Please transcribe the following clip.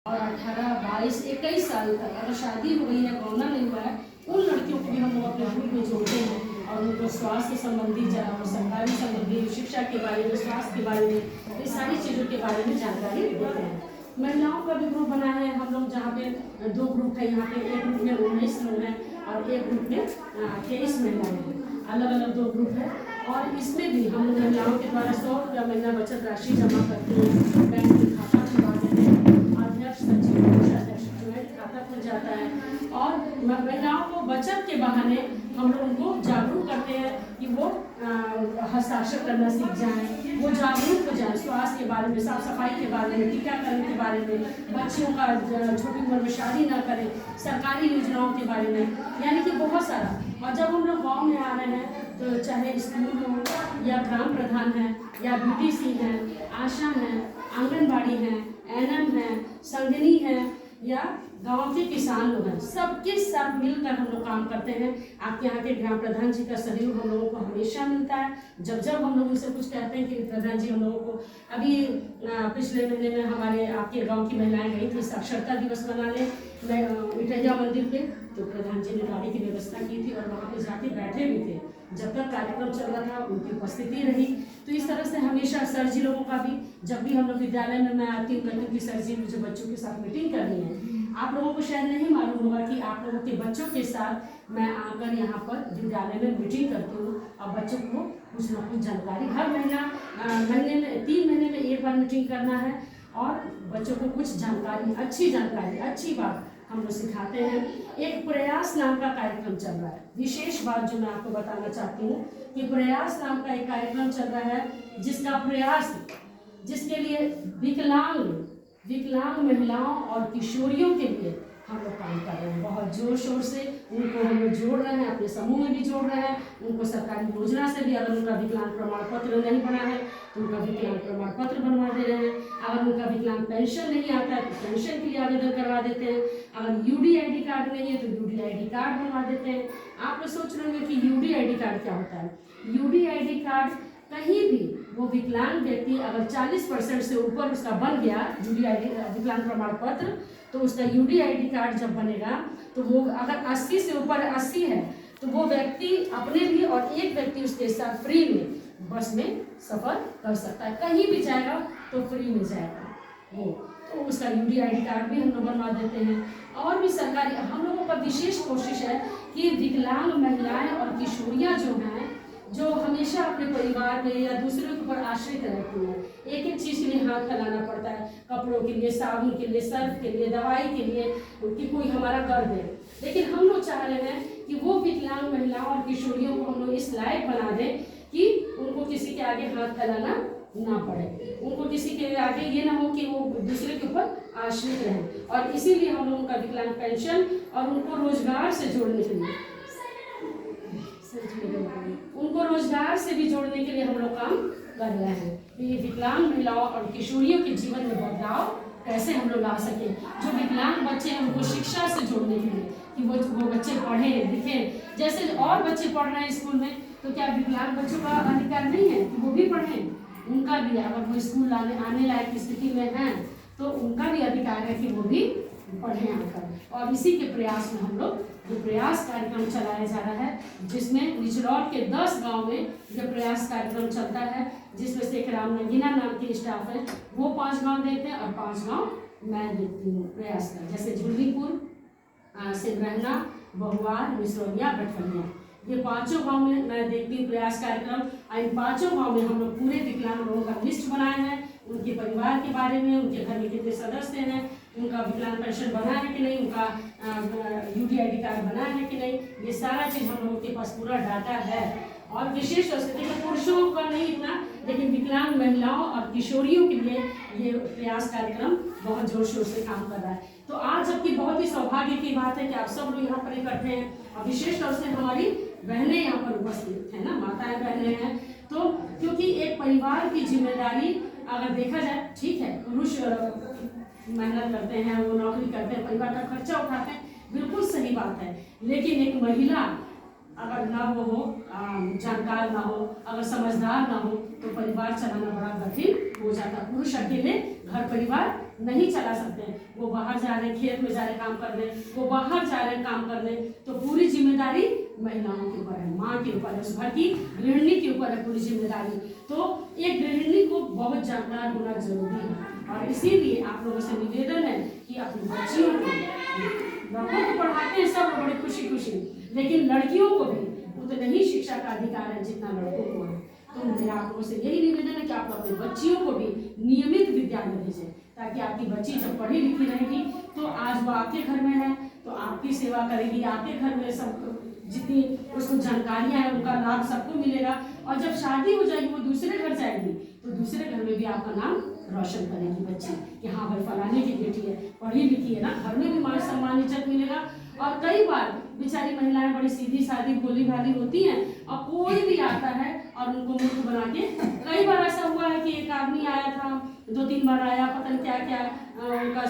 और 18, 22, 21 साल तक अगर शादी हो गई है, गौना नहीं हुआ है, उन लड़कियों को भी हम लोग अपने ग्रुप में जोड़ते हैं और उनको स्वास्थ्य संबंधी और सरकारी संबंधी शिक्षा के बारे में, स्वास्थ्य के बारे में, ये सारी चीज़ों के बारे में जानकारी देते हैं। महिलाओं का भी ग्रुप बना है हम लोग, जहाँ पे 2 ग्रुप है। यहाँ पे एक ग्रुप में 19 लोग हैं और एक ग्रुप में 23 महिलाएं हैं। अलग अलग 2 ग्रुप है और इसमें भी हम लोग महिलाओं के द्वारा 100 रुपया महीना बचत राशि जमा करते हैं, बैंक में खाता खुलवा देते हैं, अध्यक्ष सचिव कोषाध्यक्ष खाता खुल जाता है और महिलाओं को बचत के बहाने हम लोग उनको जागरूक करते हैं कि वो हस्ताक्षर करना सीख जाएं, वो जागरूक हो जाएं स्वास्थ्य के बारे में, साफ सफाई के बारे में, टीकाकरण के बारे में, बच्चियों का छोटी उम्र में शादी ना करें, सरकारी योजनाओं के बारे में, यानी कि बहुत सारा। और जब हम लोग गाँव में आ रहे हैं तो चाहे स्कूल हो या ग्राम प्रधान है या BTC है, आशा है, आंगनबाड़ी है, NM है, संगनी है या गांव के किसान लोग हैं, सबके साथ मिलकर हम लोग काम करते हैं। आपके यहाँ के ग्राम प्रधान जी का सहयोग हम लोगों को हमेशा मिलता है। जब जब हम लोग उनसे कुछ कहते हैं कि प्रधान जी हम लोगों को, अभी पिछले महीने में हमारे आपके गांव की महिलाएं गई थी साक्षरता दिवस मनाने मिठैया मंदिर पे, तो प्रधान जी ने गाड़ी की व्यवस्था की थी और वहाँ पे जाके बैठे भी थे जब तक कार्यक्रम चल रहा था, उनकी उपस्थिति रही। तो इस तरह से हमेशा सर जी लोगों का भी, जब भी हम लोग विद्यालय में मैं आती हूँ कहती हूँ कि सर जी मुझे बच्चों के साथ मीटिंग करनी है। आप लोगों को शायद नहीं मालूम होगा कि आप लोगों के बच्चों के साथ मैं आकर यहाँ पर विद्यालय में मीटिंग करती हूँ और बच्चों को कुछ ना कुछ जानकारी हर महीने में 3 महीने में एक बार मीटिंग करना है और बच्चों को कुछ जानकारी, अच्छी बात हम लोग सिखाते हैं। एक प्रयास नाम का कार्यक्रम चल रहा है। विशेष बात जो मैं आपको बताना चाहती हूँ कि प्रयास नाम का एक कार्यक्रम चल रहा है जिसका प्रयास, जिसके लिए विकलांग महिलाओं और किशोरियों के लिए हम लोग काम कर रहे हैं बहुत जोर शोर से। उनको हम लोग जोड़ रहे हैं, अपने समूह में भी जोड़ रहे हैं। उनको सरकारी योजना से भी, अगर उनका विकलांग प्रमाण पत्र नहीं बना है तो उनका विकलांग प्रमाण पत्र बनवा दे रहे हैं। अगर उनका विकलांग पेंशन नहीं आता है तो पेंशन के लिए आवेदन करवा देते हैं। अगर UDID कार्ड नहीं है तो UDID कार्ड बनवा देते हैं। आप लोग सोच रहे होंगे कि UDID कार्ड क्या होता है। UDID कार्ड कहीं भी वो विकलांग व्यक्ति अगर 40% से ऊपर उसका बन गया UDID विकलांग प्रमाण पत्र, तो उसका UDID कार्ड जब बनेगा तो वो अगर 80 से ऊपर 80 है तो वो व्यक्ति अपने भी और एक व्यक्ति उसके साथ फ्री में बस में सफर कर सकता है। कहीं भी जाएगा तो फ्री में जाएगा वो, तो उसका UDID कार्ड भी हम लोग बनवा देते हैं। और भी सरकारी हम लोगों का विशेष कोशिश है कि विकलांग महिलाएं और किशोरियां जो हैं, जो हमेशा अपने परिवार में या दूसरों के ऊपर आश्रित रहती हैं, एक एक चीज़ के लिए हाथ फैलाना पड़ता है, कपड़ों के लिए, साबुन के लिए, सर्फ के लिए, दवाई के लिए, कि कोई हमारा कर दे। लेकिन हम लोग चाह रहे हैं कि वो विकलांग महिलाओं और किशोरियों को हम लोग इस लायक बना दें कि उनको किसी के आगे हाथ फैलाना ना पड़े, उनको किसी के आगे ये ना हो कि वो दूसरे के ऊपर आश्रित रहें। और इसीलिए हम लोगों का विकलांग पेंशन और उनको रोजगार से जोड़ने के लिए, उनको रोजगार से भी जोड़ने के लिए हम लोग काम कर रहे हैं। तो ये विकलांग महिलाओं और किशोरियों के जीवन में बदलाव कैसे हम लोग ला सके। जो विकलांग बच्चे हैं उनको शिक्षा से जोड़ने के लिए कि वो बच्चे पढ़ें लिखें, जैसे और बच्चे पढ़ रहे हैं स्कूल में, तो क्या विकलांग बच्चों का अधिकार नहीं है कि वो भी पढ़ें? उनका भी, अगर वो स्कूल आने लायक स्थिति में हैं तो उनका भी अधिकार है कि वो भी पढ़ें आकर। और इसी के प्रयास में हम लोग ये प्रयास कार्यक्रम चलाया जा रहा है, जिसमें निचलौर के 10 गांव में ये प्रयास कार्यक्रम चलता है, जिसमें से एक रामनगीना नाम की स्टाफ है, वो 5 गांव देखते हैं और 5 गांव मैं देखती हूँ प्रयास कर, जैसे झुल्लीपुर, सिंगरहना, बहुआर, मिसरौलिया, बटफलिया, ये 5 गांव में मैं देखती हूँ प्रयास कार्यक्रम। इन 5 गांव में हम लोग पूरे विकलांग लोगों का लिस्ट बनाए हैं, उनके परिवार के बारे में, उनके घर में कितने सदस्य हैं, उनका विकलांग पेंशन बना है कि नहीं, उनका UDID कार्ड बना है कि नहीं, ये सारा चीज़ हम लोगों के पास पूरा डाटा है। और विशेष तौर से देखिए पुरुषों का नहीं इतना, लेकिन विकलांग महिलाओं और किशोरियों के लिए ये प्रयास कार्यक्रम बहुत जोर शोर से काम कर रहा है। तो आज जबकि बहुत ही सौभाग्य की बात है कि आप सब लोग यहाँ पर इकट्ठे हैं और विशेष तौर से हमारी बहनें यहाँ पर उपस्थित हैं ना, माताएं बहनें हैं, तो क्योंकि एक परिवार की जिम्मेदारी अगर देखा जाए, ठीक है पुरुष मेहनत करते हैं, वो नौकरी करते हैं, परिवार का खर्चा उठाते हैं, बिल्कुल सही बात है, लेकिन एक महिला अगर ना वो हो जानकार ना हो, अगर समझदार ना हो तो परिवार चलाना बड़ा कठिन हो जाता। पुरुष अकेले घर परिवार नहीं चला सकते हैं, वो बाहर जा रहे हैं, खेत में जा रहे काम करने, वो बाहर जा रहे हैं काम करने, तो पूरी जिम्मेदारी महिलाओं के ऊपर है, माँ के ऊपर है, उस घर की गृहिणी के ऊपर है पूरी जिम्मेदारी। तो एक गृहिणी को बहुत जानकार होना जरूरी है, और इसीलिए आप लोगों से निवेदन है कि अपनी बच्चियों को, लड़कों को पढ़ाते हैं सब बड़ी खुशी खुशी, लेकिन लड़कियों को भी उतने ही शिक्षा का अधिकार है जितना लड़कों को है। तो मेरा आप लोगों से यही निवेदन है कि आप अपने बच्चियों को भी नियमित विद्यालय भेजें, ताकि आपकी बच्ची जब पढ़ी लिखी रहेगी तो आज वो आपके घर में है तो आपकी सेवा करेगी, आपके घर में सब जितनी उसको जानकारियां हैं उनका लाभ सबको मिलेगा, और जब शादी हो जाएगी वो दूसरे घर जाएगी तो दूसरे घर में भी आपका नाम रोशन करेगी बच्ची कि हाँ भाई फलाने की बेटी है, पढ़ी लिखी है ना, घर में भी मान सम्मान इज्जत मिलेगा। और कई बार बेचारी महिलाएं बड़ी सीधी सादी भोली भाली होती हैं, और कोई भी आता है और उनको मूर्ख बना के, कई बार ऐसा हुआ है कि एक आदमी आया था, 2-3 बार आया, पता नहीं क्या क्या उनका